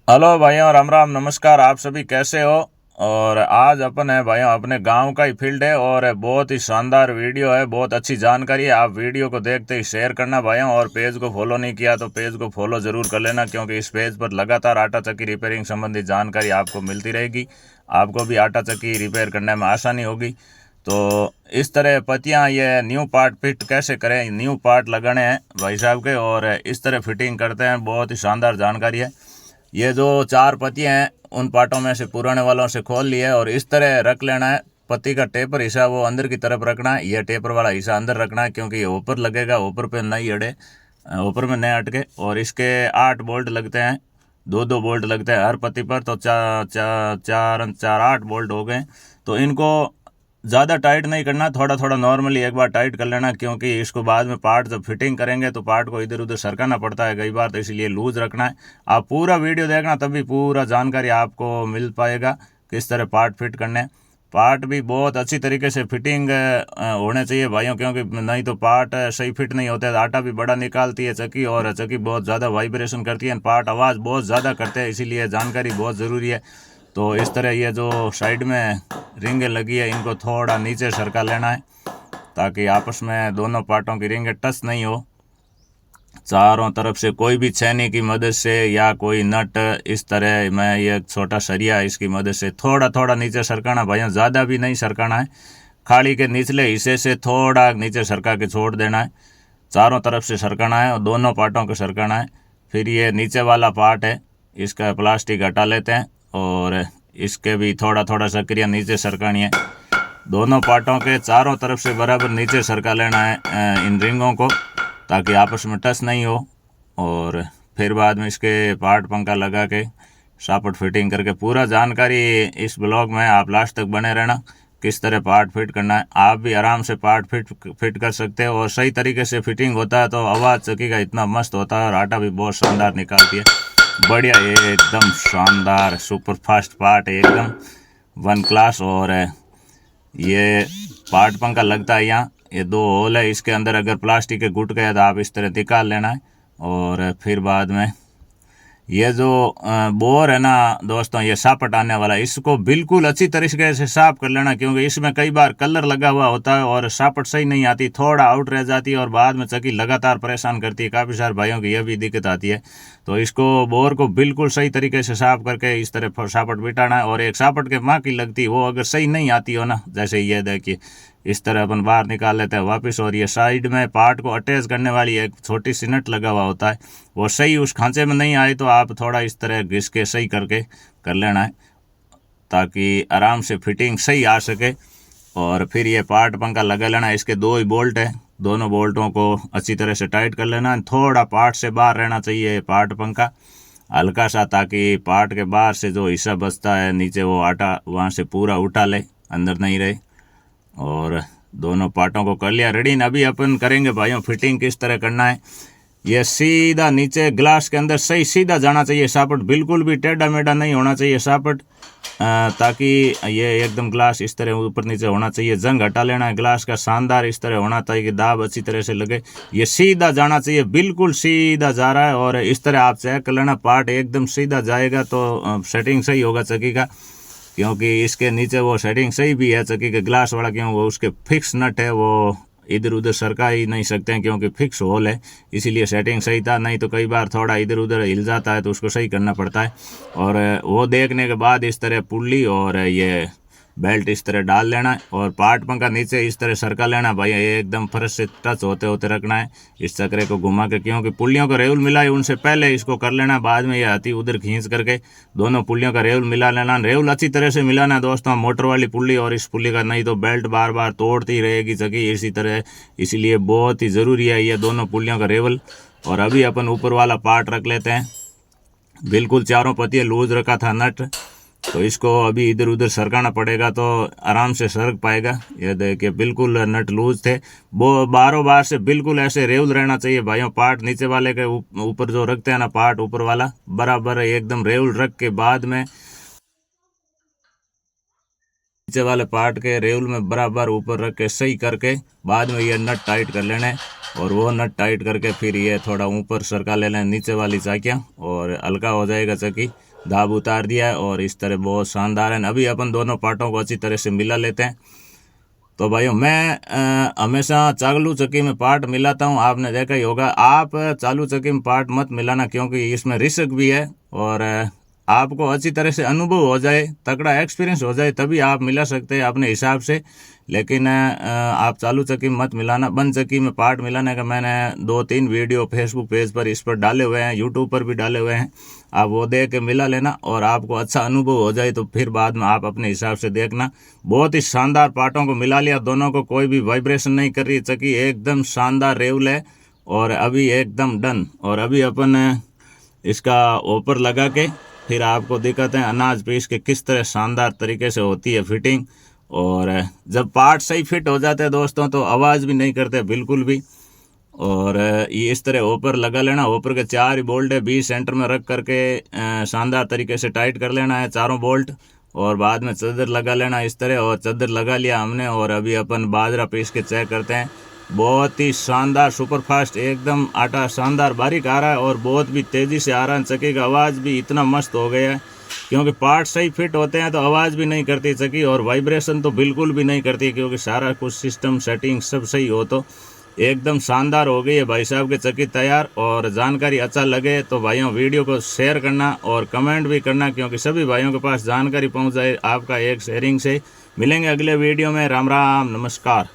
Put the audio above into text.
Hello भाइयों, राम राम, नमस्कार। आप सभी कैसे हो? और आज अपन है भाइयों अपने गांव का ही फील्ड है और बहुत ही शानदार वीडियो है, बहुत अच्छी जानकारी है। आप वीडियो को देखते ही शेयर करना भाइयों, और पेज को फॉलो नहीं किया तो पेज को फॉलो जरूर कर लेना, क्योंकि इस पेज पर लगातार आटा चक्की रिपेयरिंग संबंधी जानकारी आपको मिलती रहेगी। आपको भी आटा चक्की रिपेयर करने में आसानी होगी। तो इस तरह पत्तियां, ये न्यू पार्ट फिट कैसे करें, न्यू पार्ट लगाने हैं भाई साहब के, और इस तरह फिटिंग करते हैं। बहुत ही शानदार जानकारी है। ये जो चार पत्तियां हैं उन पार्टों में से पुराने वालों से खोल लिए और इस तरह रख लेना है। पत्ती का टेपर हिस्सा वो अंदर की तरफ रखना है, यह टेपर वाला हिस्सा अंदर रखना है, क्योंकि ये ऊपर लगेगा, ऊपर पे नहीं अड़े, ऊपर में नहीं अटके। और इसके 8 बोल्ट लगते हैं, दो दो बोल्ट लगते हैं हर पत्ती पर, तो चार चार चार चार 8 बोल्ट हो गए। तो इनको ज़्यादा टाइट नहीं करना, थोड़ा थोड़ा नॉर्मली एक बार टाइट कर लेना, क्योंकि इसको बाद में पार्ट जब फिटिंग करेंगे तो पार्ट को इधर उधर सरकाना पड़ता है कई बार, तो इसलिए लूज रखना है। आप पूरा वीडियो देखना, तभी पूरा जानकारी आपको मिल पाएगा किस तरह पार्ट फिट करने। पार्ट भी बहुत अच्छी तरीके से फिटिंग होने चाहिए भाइयों, क्योंकि नहीं तो पार्ट सही फिट नहीं होते। आटा भी बड़ा निकालती है चक्की, और चक्की बहुत ज़्यादा वाइब्रेशन करती है, पार्ट आवाज़ बहुत ज़्यादा करते हैं, इसीलिए जानकारी बहुत ज़रूरी है। तो इस तरह ये जो साइड में रिंगें लगी है इनको थोड़ा नीचे सरका लेना है, ताकि आपस में दोनों पार्टों की रिंगें टच नहीं हो। चारों तरफ से कोई भी छेनी की मदद से या कोई नट, इस तरह मैं ये छोटा सरिया इसकी मदद से थोड़ा थोड़ा नीचे सरकाना भाइयों, ज़्यादा भी नहीं सरकाना है। खाड़ी के निचले हिस्से से थोड़ा नीचे सरका के छोड़ देना है। चारों तरफ से सरकाना है और दोनों पार्टों को सरकाना है। फिर ये नीचे वाला पार्ट है, इसका प्लास्टिक हटा लेते हैं और इसके भी थोड़ा थोड़ा सक्रिय नीचे सरकानी है। दोनों पार्टों के चारों तरफ से बराबर नीचे सरका लेना है इन रिंगों को, ताकि आपस में टच नहीं हो। और फिर बाद में इसके पार्ट पंखा लगा के शापट फिटिंग करके, पूरा जानकारी इस ब्लॉग में आप लास्ट तक बने रहना, किस तरह पार्ट फिट करना है। आप भी आराम से पार्ट फिट कर सकते हो, और सही तरीके से फिटिंग होता है तो आवाज़ चक्की का इतना मस्त होता है, और आटा भी बहुत शानदार निकालती है। बढ़िया, ये एकदम शानदार सुपर फास्ट पार्ट है, एकदम वन क्लास। और ये पार्ट पंखा लगता है यहाँ, ये दो होल है, इसके अंदर अगर प्लास्टिक के गुट गए तो आप इस तरह निकाल लेना है। और फिर बाद में ये जो बोर है ना दोस्तों, ये सापट आने वाला, इसको बिल्कुल अच्छी तरीके से साफ कर लेना, क्योंकि इसमें कई बार कलर लगा हुआ होता है और सापट सही नहीं आती, थोड़ा आउट रह जाती है, और बाद में चक्की लगातार परेशान करती है। काफ़ी सारे भाइयों की यह भी दिक्कत आती है। तो इसको बोर को बिल्कुल सही तरीके से साफ करके इस तरह सापट बिठाना है। और एक सापट के माँ की लगती, वो अगर सही नहीं आती हो ना, जैसे ये देखिए इस तरह अपन बाहर निकाल लेते हैं वापस, और ये साइड में पार्ट को अटैच करने वाली एक छोटी सी नट लगा हुआ होता है, वो सही उस खांचे में नहीं आए तो आप थोड़ा इस तरह घिस के सही करके कर लेना है, ताकि आराम से फिटिंग सही आ सके। और फिर ये पार्ट पंखा लगा लेना है, इसके दो ही बोल्ट है, दोनों बोल्टों को अच्छी तरह से टाइट कर लेना है। थोड़ा पार्ट से बाहर रहना चाहिए पार्ट पंखा, हल्का सा, ताकि पार्ट के बाहर से जो हिस्सा बचता है नीचे, वो आटा वहाँ से पूरा उठा ले, अंदर नहीं रहे। और दोनों पार्टों को कर लिया रेडी। अभी अपन करेंगे भाइयों फिटिंग किस तरह करना है। ये सीधा नीचे ग्लास के अंदर सही सीधा जाना चाहिए सापट, बिल्कुल भी टेढ़ा मेढ़ा नहीं होना चाहिए सापट, ताकि ये एकदम ग्लास इस तरह ऊपर नीचे होना चाहिए। जंग हटा लेना है ग्लास का, शानदार इस तरह होना चाहिए कि दाब अच्छी तरह से लगे। ये सीधा जाना चाहिए, बिल्कुल सीधा जा रहा है, और इस तरह आप चेक कर लेना, पार्ट एकदम सीधा जाएगा तो सेटिंग सही होगा चक्की का, क्योंकि इसके नीचे वो सेटिंग सही भी है चक्की के ग्लास वाला, क्यों वो उसके फिक्स नट है, वो इधर उधर सरका ही नहीं सकते हैं क्योंकि फिक्स होल है, इसीलिए सेटिंग सही था। नहीं तो कई बार थोड़ा इधर उधर हिल जाता है तो उसको सही करना पड़ता है। और वो देखने के बाद इस तरह पुल्ली और ये बेल्ट इस तरह डाल लेना है, और पार्ट पंखा नीचे इस तरह सरका लेना भाई, ये एकदम फर्श से टच होते होते रखना है इस चक्रे को घुमा के, क्योंकि पुलियों का रेवल मिला है उनसे पहले इसको कर लेना। बाद में ये हाथी उधर खींच करके दोनों पुलियों का रेवल मिला लेना। रेवल अच्छी तरह से मिलाना है दोस्तों, मोटर वाली पुल्ली और इस पुल्ली का, नहीं तो बेल्ट बार बार तोड़ती रहेगी चक्की इसी तरह, इसीलिए बहुत ही ज़रूरी है ये दोनों पुलियों का रेवल। और अभी अपन ऊपर वाला पार्ट रख लेते हैं, बिल्कुल चारों पत्तियाँ लूज रखा था नट, तो इसको अभी इधर उधर सरकाना पड़ेगा तो आराम से सरक पाएगा। ये देखिए बिल्कुल नट लूज थे, वो बारों बार से बिल्कुल ऐसे रेवल रहना चाहिए भाइयों। पार्ट नीचे वाले के ऊपर जो रखते हैं ना, पार्ट ऊपर वाला बराबर एकदम रेवल रख के, बाद में नीचे वाले पार्ट के रेवल में बराबर ऊपर रख के सही करके, बाद में ये नट टाइट कर लेने। और वो नट टाइट करके फिर ये थोड़ा ऊपर सरका ले लें नीचे वाली चाकियाँ, और हल्का हो जाएगा चक्की। दाब उतार दिया है और इस तरह बहुत शानदार है। अभी अपन दोनों पार्टों को अच्छी तरह से मिला लेते हैं। तो भाइयों मैं हमेशा चालू चक्की में पार्ट मिलाता हूँ, आपने देखा ही होगा। आप चालू चक्की में पार्ट मत मिलाना, क्योंकि इसमें रिस्क भी है और आपको अच्छी तरह से अनुभव हो जाए, तगड़ा एक्सपीरियंस हो जाए, तभी आप मिला सकते हैं अपने हिसाब से। लेकिन आप चालू चक्की में मत मिलाना। बंद चक्की में पार्ट मिलाने का मैंने 2-3 वीडियो फेसबुक पेज पर इस पर डाले हुए हैं, यूट्यूब पर भी डाले हुए हैं। आप वो देख के मिला लेना और आपको अच्छा अनुभव हो जाए तो फिर बाद में आप अपने हिसाब से देखना। बहुत ही शानदार पार्टों को मिला लिया, दोनों को कोई भी वाइब्रेशन नहीं कर रही चक्की, एकदम शानदार रेवल है और अभी एकदम डन। और अभी अपन इसका ऊपर लगा के फिर आपको दिखाते हैं अनाज पीस के किस तरह शानदार तरीके से होती है फिटिंग। और जब पार्ट सही फिट हो जाते हैं दोस्तों तो आवाज़ भी नहीं करते बिल्कुल भी। और ये इस तरह ऊपर लगा लेना। ऊपर के 4 ही बोल्ट है, 20 सेंटर में रख करके शानदार तरीके से टाइट कर लेना है चारों बोल्ट। और बाद में चादर लगा लेना इस तरह, और चादर लगा लिया हमने। और अभी अपन बाजरा पीस के चेक करते हैं। बहुत ही शानदार सुपर फास्ट, एकदम आटा शानदार बारीक आ रहा है और बहुत भी तेज़ी से आ रहा है। चक्की का आवाज़ भी इतना मस्त हो गया है, क्योंकि पार्ट सही फिट होते हैं तो आवाज़ भी नहीं करती चक्की और वाइब्रेशन तो बिल्कुल भी नहीं करती, क्योंकि सारा कुछ सिस्टम सेटिंग सब सही हो तो एकदम शानदार हो गई है भाई साहब की चक्की तैयार। और जानकारी अच्छा लगे तो भाइयों वीडियो को शेयर करना और कमेंट भी करना, क्योंकि सभी भाइयों के पास जानकारी पहुंच जाए आपका एक शेयरिंग से। मिलेंगे अगले वीडियो में। राम राम, नमस्कार।